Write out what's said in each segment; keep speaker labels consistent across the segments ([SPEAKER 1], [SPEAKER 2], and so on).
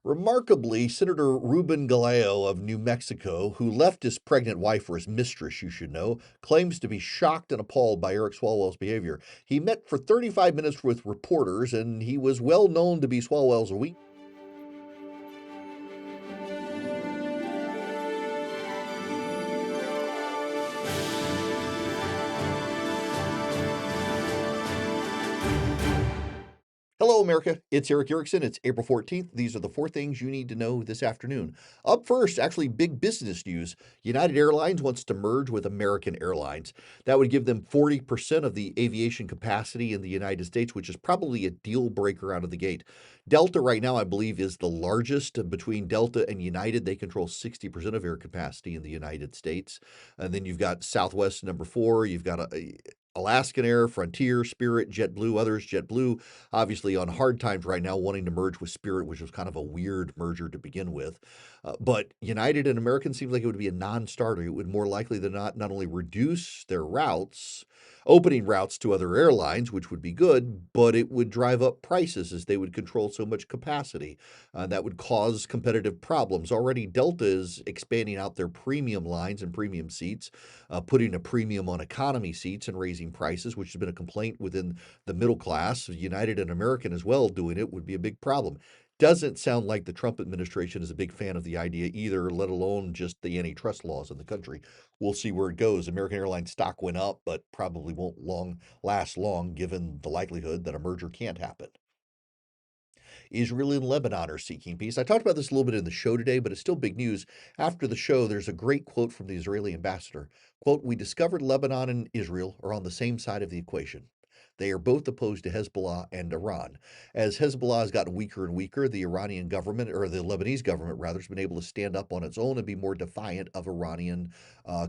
[SPEAKER 1] Remarkably, Senator Ruben Galeo of New Mexico, who left his pregnant wife for his mistress, you should know, claims to be shocked and appalled by Eric Swalwell's behavior. He met for 35 minutes with reporters, and he was well known to be Swalwell's weak. Hello, America. It's Erick Erickson. It's April 14th. These are the four things you need to know this afternoon. Up first, actually, big business news. United Airlines wants to merge with American Airlines. That would give them 40% of the aviation capacity in the United States, which is probably a deal breaker out of the gate. Delta, right now, I believe, is the largest. Between Delta and United, they control 60% of air capacity in the United States. And then you've got Southwest, number four. You've got Alaskan Air, Frontier, Spirit, JetBlue, others. JetBlue, obviously on hard times right now, wanting to merge with Spirit, which was kind of a weird merger to begin with. But United and American seems like it would be a non-starter. It would more likely than not only reduce their routes, opening routes to other airlines, which would be good, but it would drive up prices as they would control so much capacity. That would cause competitive problems. Already, Delta is expanding out their premium lines and premium seats, putting a premium on economy seats and raising prices, which has been a complaint within the middle class. United and American as well doing it would be a big problem. Doesn't sound like the Trump administration is a big fan of the idea either, let alone just the antitrust laws in the country. We'll see where it goes. American Airlines stock went up, but probably won't last long given the likelihood that a merger can't happen. Israel and Lebanon are seeking peace. I talked about this a little bit in the show today, but it's still big news. After the show, there's a great quote from the Israeli ambassador. Quote, "We discovered Lebanon and Israel are on the same side of the equation. They are both opposed to Hezbollah and Iran. As Hezbollah has gotten weaker and weaker, the Iranian government, or the Lebanese government rather, has been able to stand up on its own and be more defiant of Iranian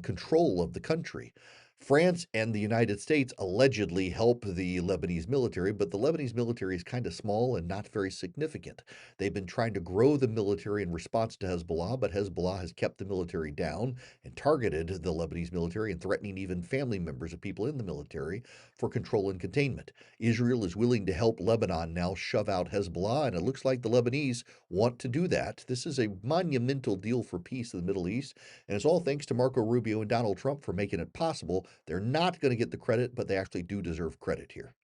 [SPEAKER 1] control of the country. France and the United States allegedly help the Lebanese military, but the Lebanese military is kind of small and not very significant. They've been trying to grow the military in response to Hezbollah, but Hezbollah has kept the military down and targeted the Lebanese military and threatening even family members of people in the military for control and containment. Israel is willing to help Lebanon now shove out Hezbollah, and it looks like the Lebanese want to do that. This is a monumental deal for peace in the Middle East, and it's all thanks to Marco Rubio and Donald Trump for making it possible. They're not going to get the credit, but they actually do deserve credit here.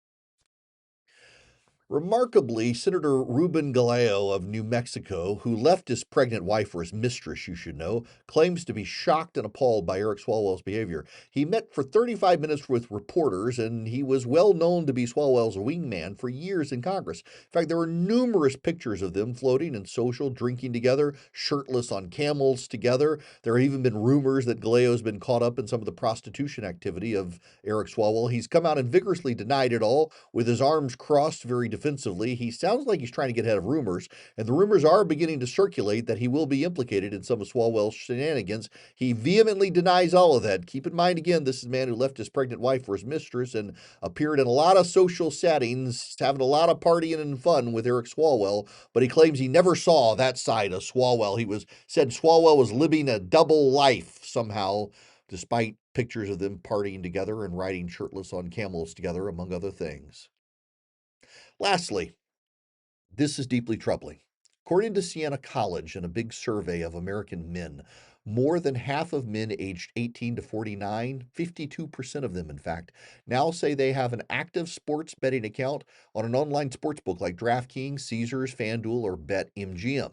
[SPEAKER 1] Remarkably, Senator Ruben Galeo of New Mexico, who left his pregnant wife for his mistress, you should know, claims to be shocked and appalled by Eric Swalwell's behavior. He met for 35 minutes with reporters, and he was well known to be Swalwell's wingman for years in Congress. In fact, there are numerous pictures of them floating in social, drinking together, shirtless on camels together. There have even been rumors that Galeo's been caught up in some of the prostitution activity of Eric Swalwell. He's come out and vigorously denied it all with his arms crossed very defensively. He sounds like he's trying to get ahead of rumors, and the rumors are beginning to circulate that he will be implicated in some of Swalwell's shenanigans. He vehemently denies all of that. Keep in mind, again, this is a man who left his pregnant wife for his mistress and appeared in a lot of social settings, having a lot of partying and fun with Eric Swalwell, but he claims he never saw that side of Swalwell. Said Swalwell was living a double life somehow, despite pictures of them partying together and riding shirtless on camels together, among other things. Lastly, this is deeply troubling. According to Siena College and a big survey of American men, more than half of men aged 18 to 49, 52% of them, in fact, now say they have an active sports betting account on an online sports book like DraftKings, Caesars, FanDuel, or BetMGM.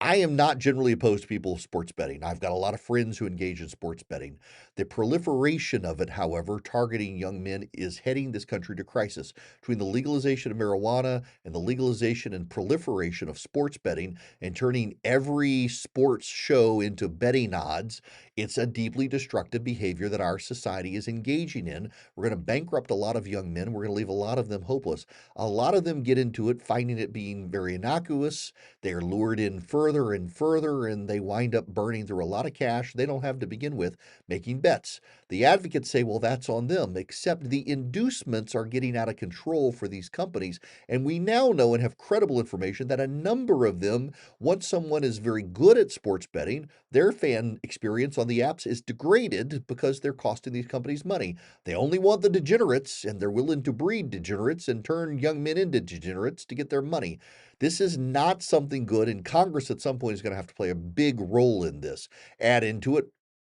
[SPEAKER 1] I am not generally opposed to people sports betting. I've got a lot of friends who engage in sports betting. The proliferation of it, however, targeting young men, is heading this country to crisis. Between the legalization of marijuana and the legalization and proliferation of sports betting and turning every sports show into betting odds, it's a deeply destructive behavior that our society is engaging in. We're going to bankrupt a lot of young men. We're going to leave a lot of them hopeless. A lot of them get into it finding it being very innocuous. They're lured in further and further, and they wind up burning through a lot of cash they don't have to begin with, making bets. The advocates say, well, that's on them, except the inducements are getting out of control for these companies. And we now know and have credible information that a number of them, once someone is very good at sports betting, their fan experience on the apps is degraded because they're costing these companies money. They only want the degenerates, and they're willing to breed degenerates and turn young men into degenerates to get their money. This is not something good, and Congress at some point is going to have to play a big role in this. Add into it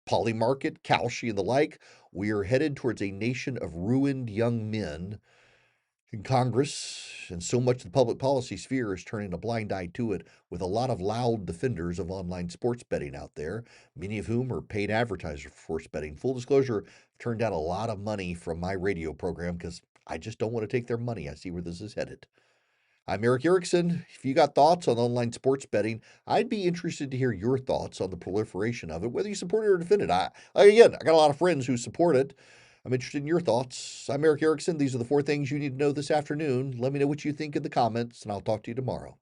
[SPEAKER 1] Polymarket, Kalshi, and the like. We are headed towards a nation of ruined young men. And Congress and so much of the public policy sphere is turning a blind eye to it, with a lot of loud defenders of online sports betting out there, many of whom are paid advertisers for sports betting. Full disclosure, I've turned down a lot of money from my radio program because I just don't want to take their money. I see where this is headed. I'm Erick Erickson. If you got thoughts on online sports betting, I'd be interested to hear your thoughts on the proliferation of it, whether you support it or defend it. Again, I got a lot of friends who support it. I'm interested in your thoughts. I'm Erick Erickson. These are the 4 things you need to know this afternoon. Let me know what you think in the comments, and I'll talk to you tomorrow.